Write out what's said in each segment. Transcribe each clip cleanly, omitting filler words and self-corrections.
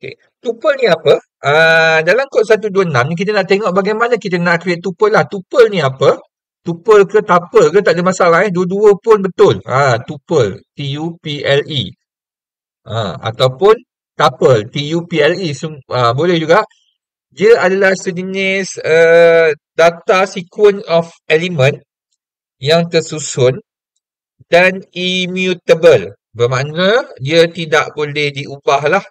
Okay. Tuple ni apa? Dalam kod 126 ni kita nak tengok bagaimana kita nak create tuple lah. Tuple ni apa? Tuple ke tuple ke tak ada masalah Dua-dua pun betul. Tuple. T-U-P-L-E. Ataupun tuple. T-U-P-L-E. Boleh juga. Dia adalah sejenis data sequence of element yang tersusun dan immutable. Bermakna dia tidak boleh diubah lah.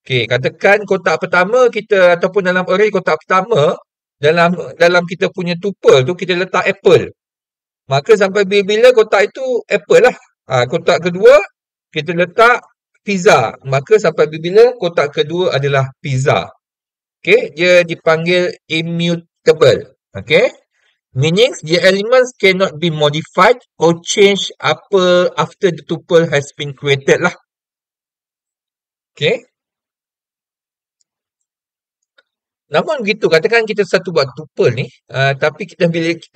Okey, katakan kotak pertama kita ataupun dalam array kotak pertama dalam kita punya tuple tu kita letak apple. Maka sampai bila-bila kotak itu apple lah. Kotak kedua kita letak pizza. Maka sampai bila kotak kedua adalah pizza. Okey, dia dipanggil immutable. Okey? Meaning the elements cannot be modified or changed after the tuple has been created lah. Okey? Namun begitu, katakan kita satu buat tuple ni, tapi kita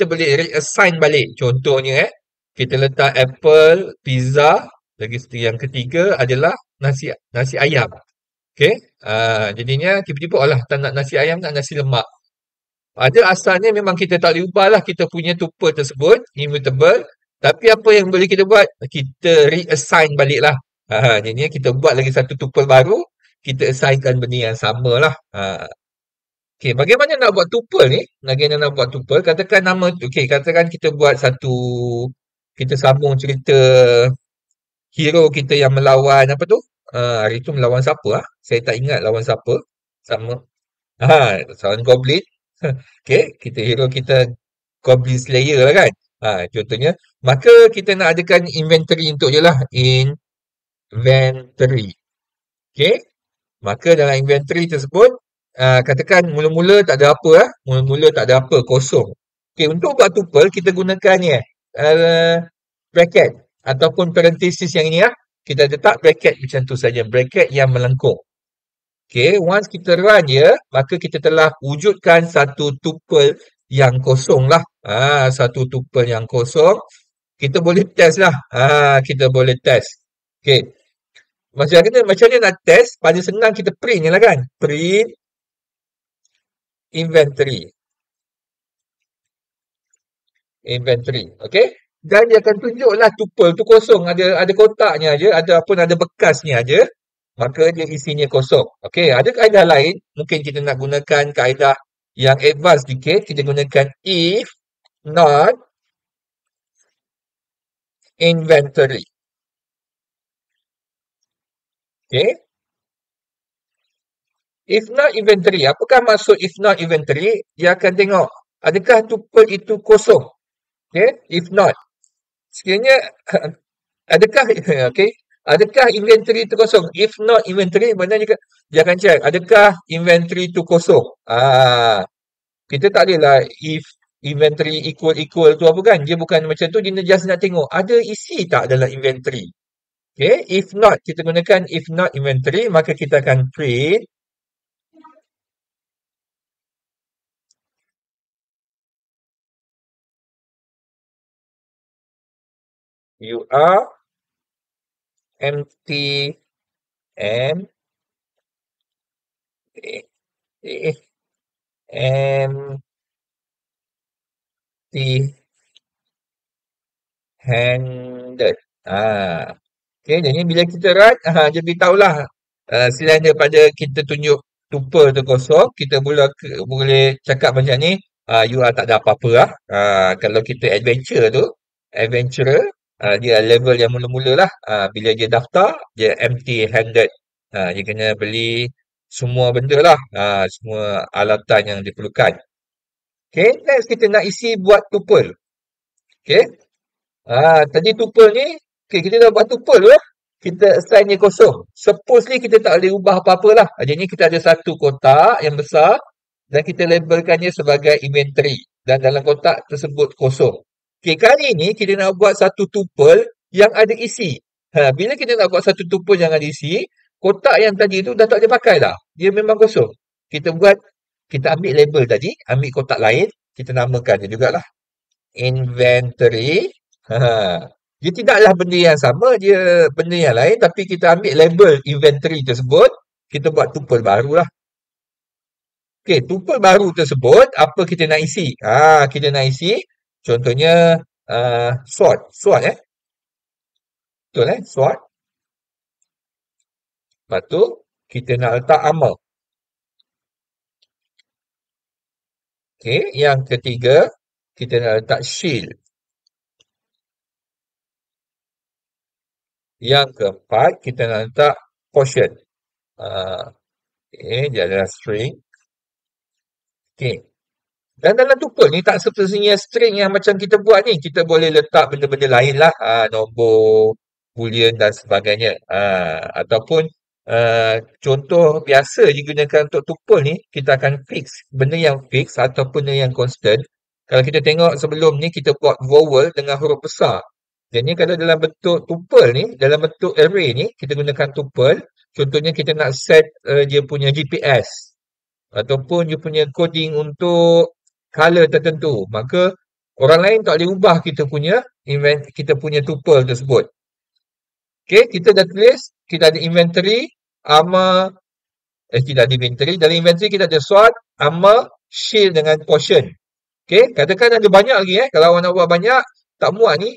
boleh reassign balik. Contohnya, kita letak apple, pizza, lagi yang ketiga adalah nasi ayam. Okey, jadinya tiba-tiba tak nak nasi ayam, nak nasi lemak. Pada asalnya memang kita tak boleh ubah lah kita punya tuple tersebut, immutable. Tapi apa yang boleh kita buat? Kita reassign balik lah. Jadinya kita buat lagi satu tuple baru, kita assignkan benda yang sama lah. Okey, bagaimana nak buat tuple ni? Bagaimana nak buat tuple? Katakan katakan kita buat kita sambung cerita hero kita yang melawan apa tu? Hari tu melawan siapa? Saya tak ingat lawan siapa. Sama. Lawan Goblin. Okey, hero kita Goblin Slayer lah kan? Contohnya. Maka kita nak adakan inventory untuk je lah. Inventory. Okey. Maka dalam inventory tersebut, katakan mula-mula tak ada apa Mula-mula tak ada apa, kosong. Okey, untuk buat tuple kita gunakan bracket ataupun parenthesis yang ini kita letak bracket macam tu saja, bracket yang melengkung. Okey, once kita run dia, maka kita telah wujudkan satu tuple yang kosong lah. Satu tuple yang kosong. Kita boleh test lah. Kita boleh test. Okey. Macam mana nak test? Paling senang kita print je lah kan. Print inventory. Okey. Dan dia akan tunjuklah tuple tu kosong, ada kotaknya aja, ada bekasnya aja. Maka dia isinya kosong. Okey, ada kaedah lain, mungkin kita nak gunakan kaedah yang advance sikit, kita gunakan if not inventory. Okey. If not inventory, apakah maksud if not inventory? Dia akan tengok, adakah tuple itu kosong? Okay, if not. Sekiranya, adakah inventory itu kosong? If not inventory, maknanya dia akan check, adakah inventory itu kosong? Kita tak boleh lah if inventory equal tu apa kan? Dia bukan macam tu, dia just nak tengok, ada isi tak dalam inventory? Okay, if not, kita gunakan if not inventory, maka kita akan print you are empty and empty handed. Okay, jadi bila kita run, dia beritahulah selain daripada kita tunjuk tuple tu kosong, kita boleh cakap macam ni, you are tak ada apa-apa lah. Kalau kita adventurer, dia level yang mula-mula lah. Bila dia daftar, dia empty handed. Dia kena beli semua benda lah. Semua alatan yang diperlukan. Okay, next kita nak isi buat tuple. Okay. Tadi tuple ni, okay, kita dah buat tuple tu. Kita assign dia kosong. Supposedly kita tak boleh ubah apa-apa lah. Jadi kita ada satu kotak yang besar dan kita labelkannya sebagai inventory. Dan dalam kotak tersebut kosong. Okay, kali ni kita nak buat satu tuple yang ada isi. Bila kita nak buat satu tuple yang ada isi, kotak yang tadi tu dah tak boleh pakai dah. Dia memang kosong. Kita ambil label tadi, ambil kotak lain, kita namakan dia jugalah. Inventory. Dia tidaklah benda yang sama, dia benda yang lain, tapi kita ambil label inventory tersebut, kita buat tuple baru lah. Okey, tuple baru tersebut, apa kita nak isi? Kita nak isi, contohnya, SWOT. SWOT, betul SWOT. Lepas tu, kita nak letak armor. Okey, yang ketiga, kita nak letak shield. Yang keempat, kita nak letak potion. Dia adalah string. Okey. Dan dalam tuple ni tak sepertinya string yang macam kita buat ni. Kita boleh letak benda-benda lain lah. Nombor, boolean dan sebagainya. Ataupun contoh biasa digunakan untuk tuple ni, kita akan fix benda yang fix ataupun benda yang constant. Kalau kita tengok sebelum ni, kita buat vowel dengan huruf besar. Jadi kalau dalam bentuk tuple ni, dalam bentuk array ni, kita gunakan tuple. Contohnya kita nak set dia punya GPS. Ataupun dia punya coding untuk color tertentu. Maka orang lain tak boleh ubah kita punya tuple tersebut. Okey, kita dah tulis, kita ada inventory, armor, kita ada inventory. Dalam inventory kita ada SWOT, armor, shield dengan potion. Okey, katakan ada banyak lagi Kalau awak nak buat banyak, tak muat ni,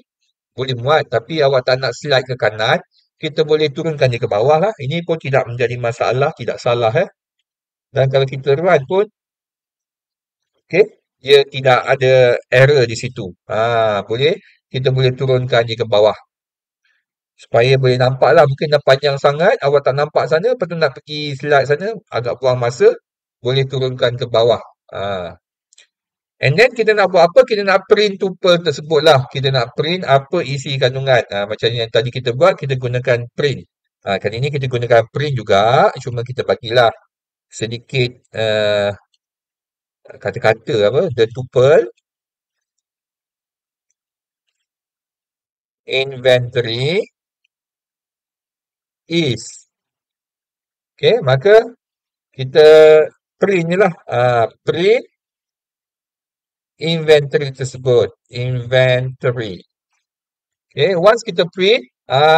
boleh muat. Tapi awak tak nak slide ke kanan, kita boleh turunkan dia ke bawah lah. Ini pun tidak menjadi masalah, tidak salah Dan kalau kita run pun, okey, dia tidak ada error di situ. Boleh, kita boleh turunkan dia ke bawah. Supaya boleh nampak lah. Mungkin dah panjang sangat, awak tak nampak sana, lepas tu nak pergi slide sana, agak buang masa, boleh turunkan ke bawah. And then kita nak buat apa? Kita nak print tuple tersebut lah. Kita nak print apa isi kandungan. Macam yang tadi kita buat, kita gunakan print. Kali ini kita gunakan print juga, cuma kita bagilah sedikit kata-kata the tuple inventory is. Okay, maka kita print je lah. Print inventory tersebut. Inventory. Okay, once kita print,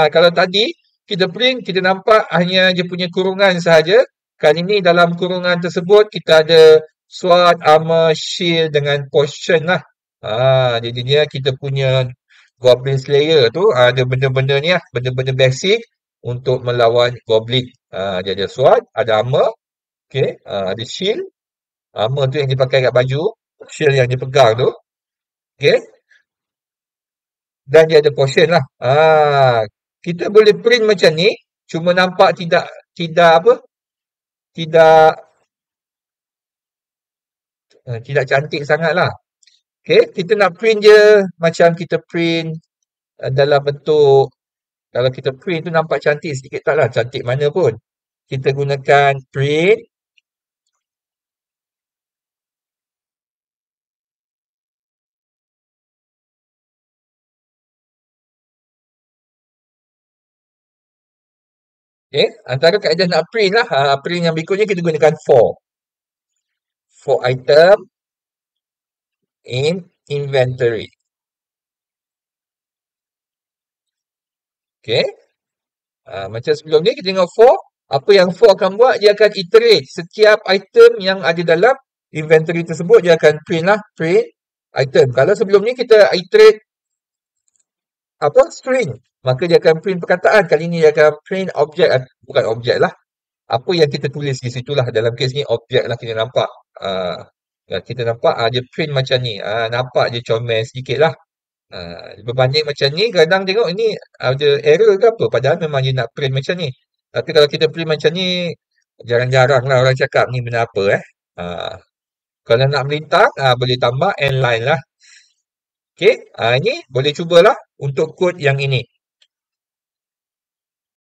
kalau tadi kita print, kita nampak hanya dia punya kurungan sahaja. Kali ini dalam kurungan tersebut, kita ada SWOT, armor, shield dengan potion lah. Jadinya kita punya Goblin Slayer tu ada benda-benda ni lah. Benda-benda basic untuk melawan Goblin. Dia ada SWOT, ada armor. Okay, ada shield. Armor tu yang dipakai kat baju. Shield yang dipegang tu. Okay. Dan dia ada potion lah. Kita boleh print macam ni. Cuma nampak tidak cantik sangat lah. Okay, kita nak print je macam kita print dalam bentuk, kalau kita print tu nampak cantik sedikit tak lah, cantik mana pun. Kita gunakan print. Okay, antara kaedah nak print lah, print yang berikutnya kita gunakan for. For item in inventory. Okay. Macam sebelum ni kita tengok for. Apa yang for akan buat, dia akan iterate setiap item yang ada dalam inventory tersebut, dia akan print lah. Print item. Kalau sebelum ni kita iterate string, maka dia akan print perkataan. Kali ni dia akan print objek, bukan objek lah. Apa yang kita tulis di situlah. Dalam kes ni objek lah kita nampak. Kita nampak dia print macam ni. Nampak dia comel sedikit lah. Berbanding macam ni, kadang tengok ini ada error ke apa. Padahal memang dia nak print macam ni. Tapi kalau kita print macam ni, jarang-jarang lah orang cakap ni benda apa Kalau nak melintang, boleh tambah end line lah. Okay, ini boleh cubalah untuk kod yang ini.